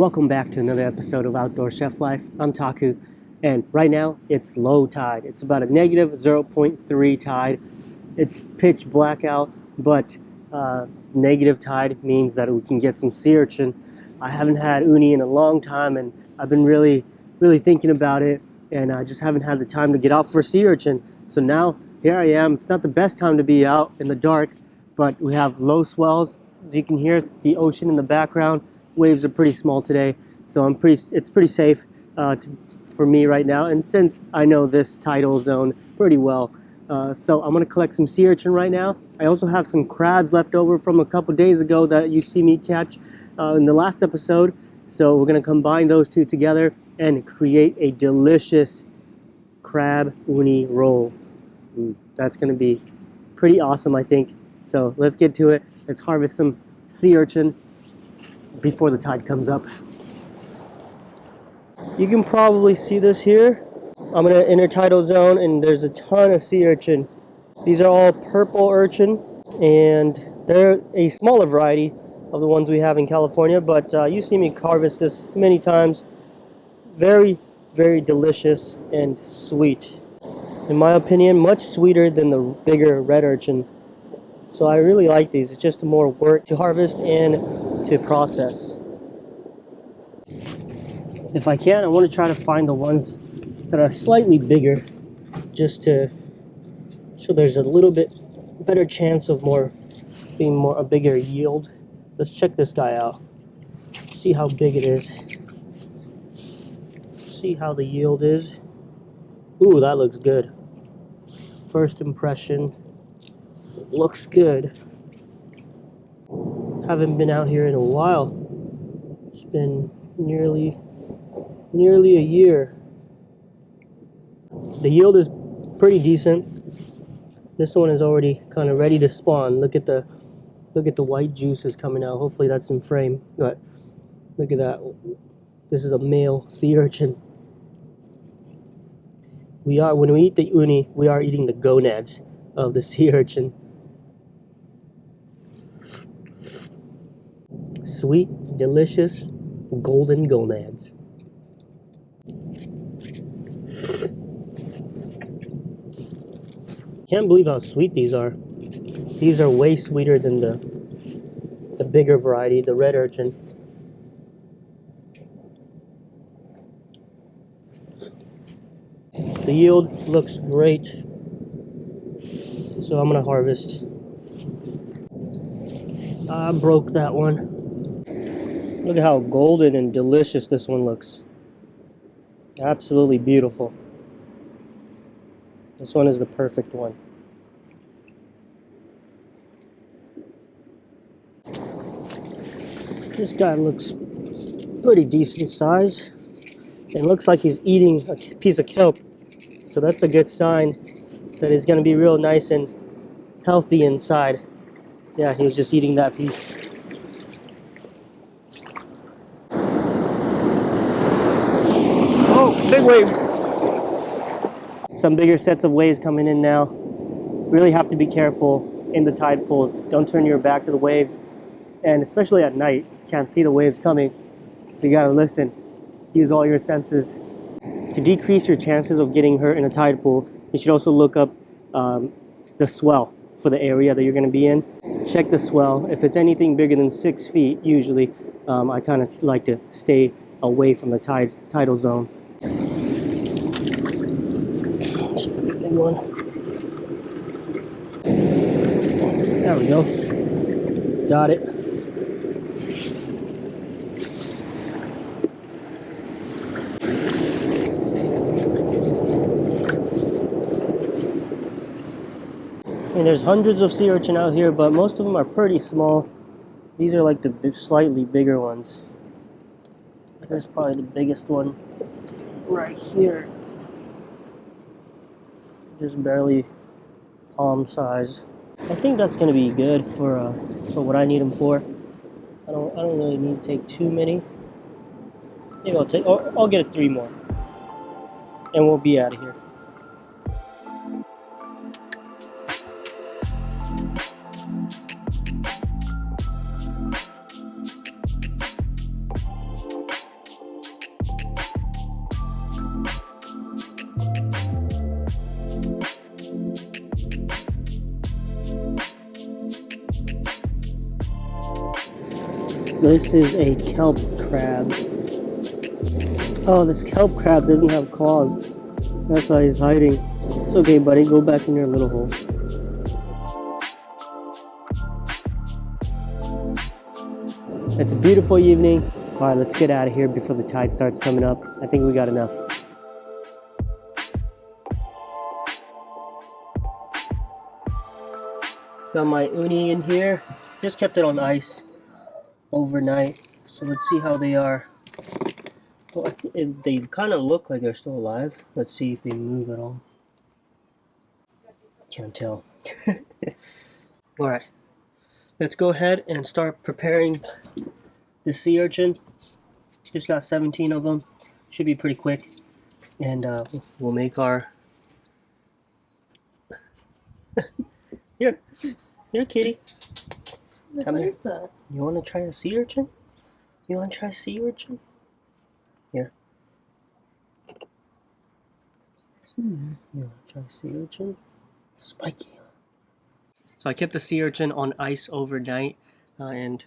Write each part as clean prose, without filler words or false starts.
Welcome back to another episode of Outdoor Chef Life. I'm Taku, and right now it's low tide. It's about a negative 0.3 tide. It's pitch black out, but negative tide means that we can get some sea urchin. I haven't had uni in a long time, and I've been really thinking about it, and I just haven't had the time to get out for sea urchin. So now here I am. It's not the best time to be out in the dark, but we have low swells. As you can hear the ocean in the background. Waves are pretty small today, so it's pretty safe for me right now. And since I know this tidal zone pretty well, so I'm gonna collect some sea urchin right now. I also have some crabs left over from a couple days ago that you see me catch in the last episode. So we're gonna combine those two together and create a delicious crab/uni roll. That's gonna be pretty awesome, I think. So let's get to it. Let's harvest some sea urchin before the tide comes up. You can probably see this here. I'm in an intertidal zone and there's a ton of sea urchin. These are all purple urchin and they're a smaller variety of the ones we have in California, but you see me harvest this many times. Very delicious and sweet. In my opinion, much sweeter than the bigger red urchin. So I really like these. It's just more work to harvest and to process. If I can, I want to try to find the ones that are slightly bigger, just to so there's a little bit better chance of being a bigger yield. Let's check this guy out. See how big it is. See how the yield is. Ooh, that looks good. First impression. Looks good. Haven't been out here in a while. It's been nearly a year. The yield is pretty decent. This one is already kind of ready to spawn. Look at the white juices coming out. Hopefully that's in frame. But look at that. This is a male sea urchin. When we eat the uni, we are eating the gonads of the sea urchin. Sweet, delicious, golden gonads. Can't believe how sweet these are. These are way sweeter than the bigger variety, the red urchin. The yield looks great. So I'm gonna harvest. I broke that one. Look at how golden and delicious this one looks. Absolutely beautiful. This one is the perfect one. This guy looks pretty decent size. It looks like he's eating a piece of kelp. So that's a good sign that he's gonna be real nice and healthy inside. Yeah, he was just eating that piece. Oh, big wave. Some bigger sets of waves coming in now. Really have to be careful in the tide pools. Don't turn your back to the waves. And especially at night, you can't see the waves coming. So you gotta listen. Use all your senses. To decrease your chances of getting hurt in a tide pool, you should also look up the swell for the area that you're gonna be in. Check the swell. If it's anything bigger than 6 feet, usually, I kind of like to stay away from the tidal zone. Big one. There we go. Got it. And there's hundreds of sea urchin out here, but most of them are pretty small. These are like the slightly bigger ones. Here's probably the biggest one right here. Just barely palm size. I think that's gonna be good for what I need them for. I don't really need to take too many. Maybe I'll get 3 more, and we'll be out of here. This is a kelp crab. Oh, this kelp crab doesn't have claws. That's why he's hiding. It's okay, buddy. Go back in your little hole. It's a beautiful evening. All right, let's get out of here before the tide starts coming up. I think we got enough. Got my uni in here. Just kept it on ice overnight. So let's see how they are. Well, they kind of look like they're still alive. Let's see if they move at all. Can't tell. Alright, let's go ahead and start preparing the sea urchin. Just got 17 of them. Should be pretty quick. And we'll make our... Here, kitty. What is this? You want to try a sea urchin? You want to try a sea urchin? Here. You want to try a sea urchin? Spiky. So I kept the sea urchin on ice overnight, and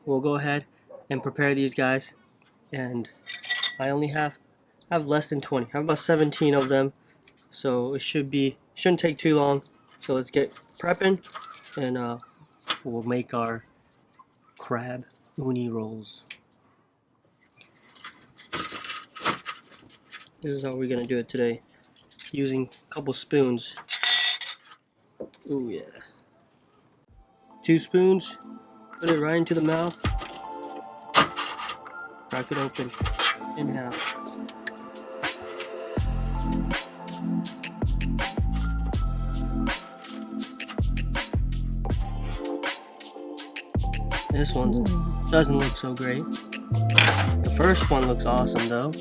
we'll go ahead and prepare these guys. And I only have less than 20. I have about 17 of them, so it shouldn't take too long. So let's get prepping, and we'll make our crab/uni rolls. This is how we're gonna do it today, using a couple spoons. Oh yeah. 2 spoons, put it right into the mouth, crack it open in half. This one doesn't look so great. The first one looks awesome though.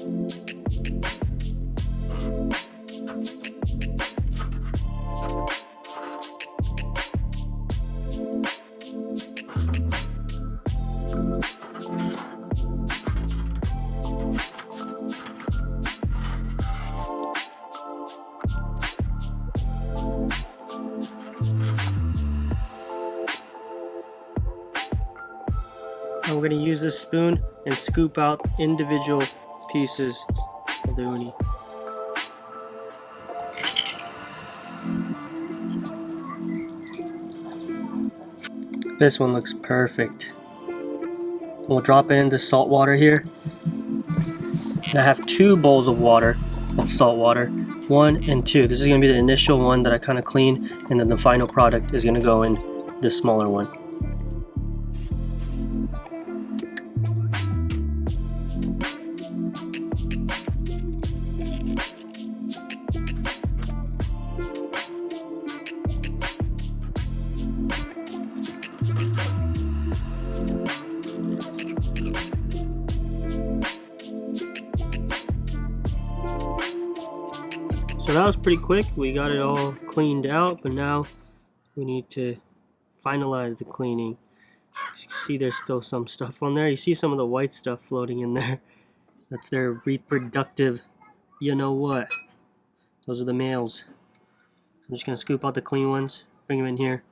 And we're going to use this spoon and scoop out individual pieces of the uni. This one looks perfect. We'll drop it into salt water here. And I have 2 bowls of water, of salt water, 1 and 2. This is going to be the initial one that I kind of clean, and then the final product is going to go in this smaller one. So that was pretty quick. We got it all cleaned out, but now we need to finalize the cleaning. As you can see, there's still some stuff on there. You see some of the white stuff floating in there. That's their reproductive, you know what. Those are the males. I'm just gonna scoop out the clean ones, bring them in here.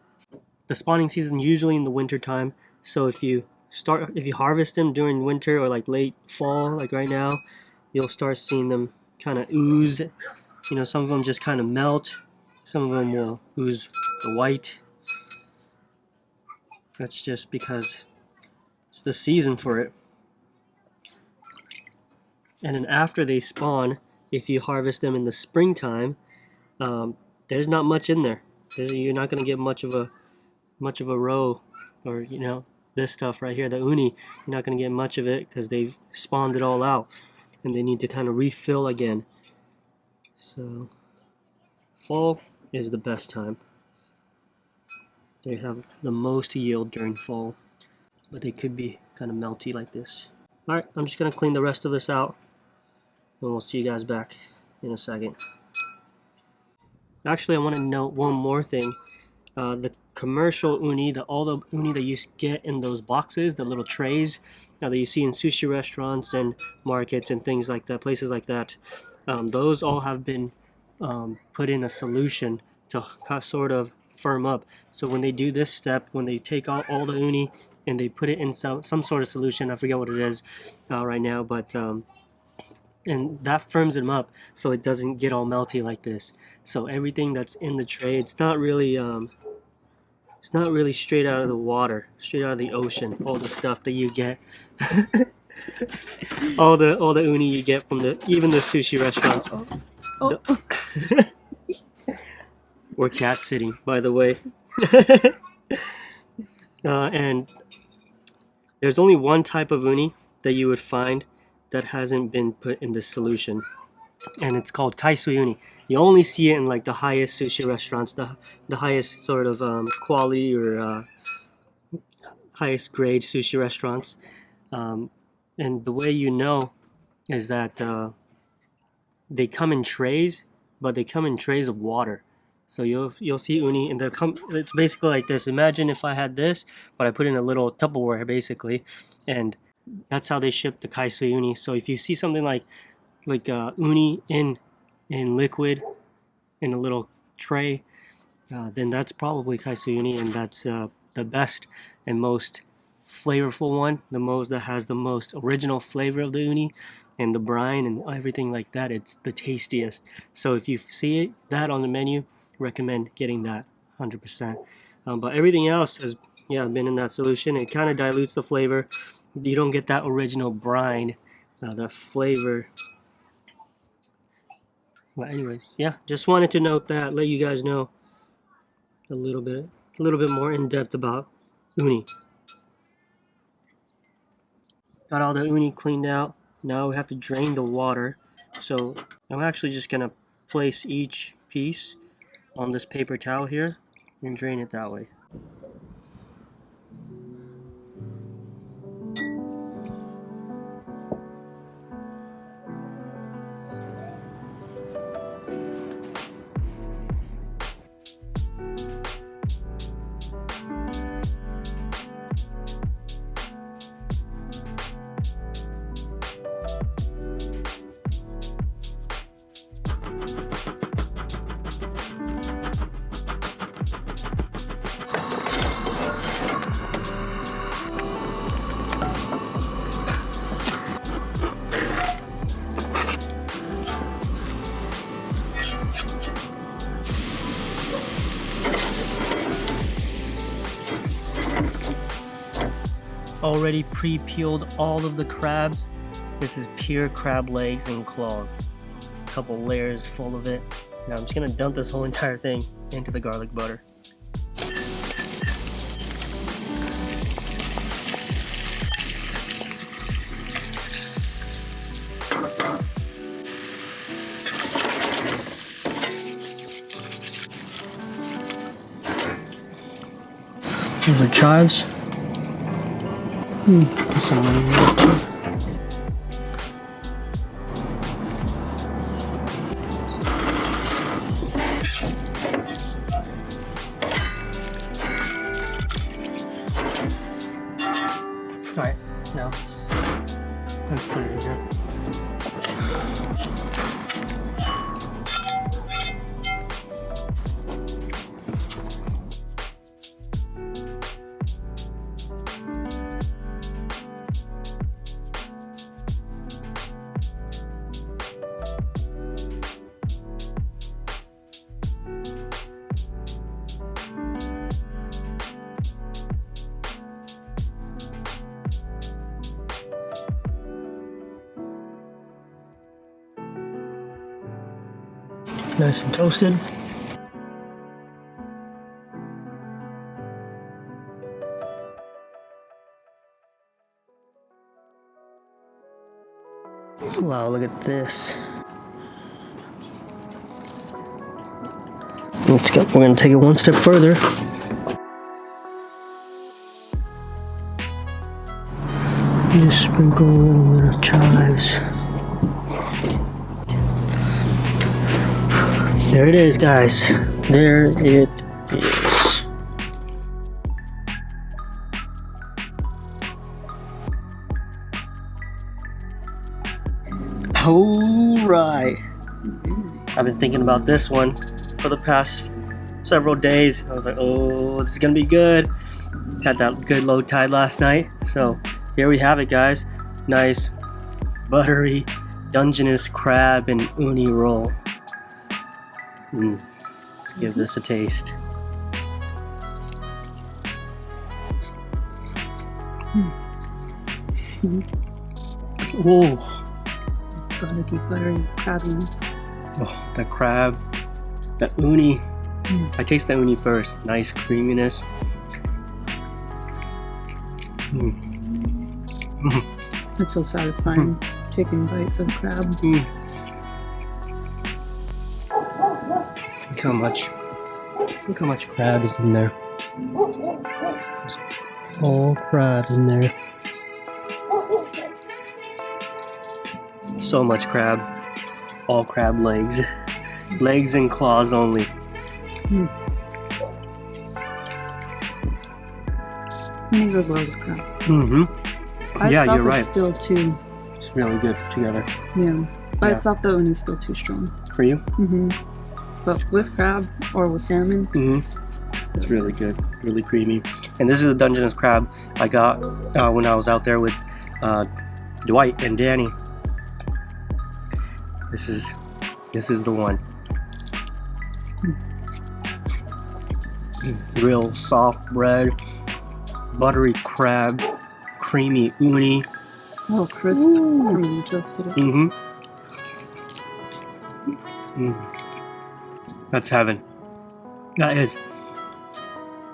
The spawning season usually in the winter time, so if you harvest them during winter or like late fall, like right now, you'll start seeing them kind of ooze. You know, some of them just kind of melt. Some of them will ooze the white. That's just because it's the season for it. And then after they spawn, if you harvest them in the springtime, there's not much in there. You're not going to get much of a row, or you know, this stuff right here, the uni. You're not going to get much of it because they've spawned it all out, and they need to kind of refill again. So fall is the best time. They have the most yield during fall, but they could be kind of melty like this. Alright, I'm just going to clean the rest of this out, and we'll see you guys back in a second. Actually, I want to note one more thing. The commercial uni, all the uni that you get in those boxes, the little trays that you see in sushi restaurants and markets and things like that, places like that, those all have been put in a solution to sort of firm up. So when they do this step, when they take out all the uni and they put it in some sort of solution. I forget what it is right now, but and that firms them up so it doesn't get all melty like this. So everything that's in the tray, it's not really straight out of the water, straight out of the ocean. All the stuff that you get, all the uni you get from even the sushi restaurants. Oh. We're cat sitting, by the way. And there's only one type of uni that you would find that hasn't been put in this solution, and it's called kaisui uni. You only see it in like the highest sushi restaurants, the highest sort of quality or highest grade sushi restaurants. And the way you know is that they come in trays, but they come in trays of water. So you'll see uni, and it's basically like this. Imagine if I had this, but I put in a little Tupperware basically, and that's how they ship the kaisui uni. So if you see something like uni in liquid in a little tray, then that's probably kaisui uni, and that's the best and most flavorful one, that has the most original flavor of the uni and the brine and everything like that. It's the tastiest. So if you see that on the menu, recommend getting that 100%. But everything else has been in that solution. It kind of dilutes the flavor. You don't get that original brine, that flavor. But anyways, just wanted to note that, let you guys know a little bit more in depth about uni. Got all the uni cleaned out. Now we have to drain the water. So I'm actually just gonna place each piece on this paper towel here and drain it that way. Already pre-peeled all of the crabs. This is pure crab legs and claws. A couple layers full of it. Now I'm just gonna dump this whole entire thing into the garlic butter. These are chives. Put some money in there too. Alright, now let's put it in here. Nice and toasted. Wow, look at this. We're going to take it one step further. Just sprinkle a little bit of chives. There it is, guys. There it is. Alright. I've been thinking about this one for the past several days. I was like, oh, this is gonna be good. Had that good low tide last night. So here we have it, guys. Nice buttery Dungeness crab and uni roll. Let's give this a taste. Oh, Garlicky, buttery crabbiness. oh, the crab, the uni. I taste the uni first. Nice creaminess. It's so satisfying taking bites of crab. Look how much crab is in there. There's all crab in there. So much crab. All crab legs. Legs and claws only. Uni goes well with crab. By Yeah, itself, you're right. It's still too. It's really good together. Yeah. By Yeah. itself, the uni is still too strong. For you? But with crab or with salmon, It's really good. Really creamy. And this is the Dungeness crab I got when I was out there with Dwight and Danny. This is the one. Real soft bread, buttery crab, creamy uni. oh, crisp from when you toasted it. That's heaven. That is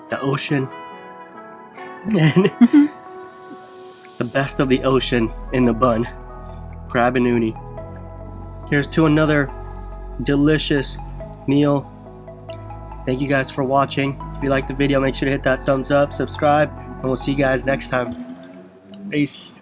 the ocean and the best of the ocean in the bun. Crab and uni. Here's to another delicious meal. Thank you guys for watching. If you liked the video, make sure to hit that thumbs up, subscribe, and we'll see you guys next time. Peace.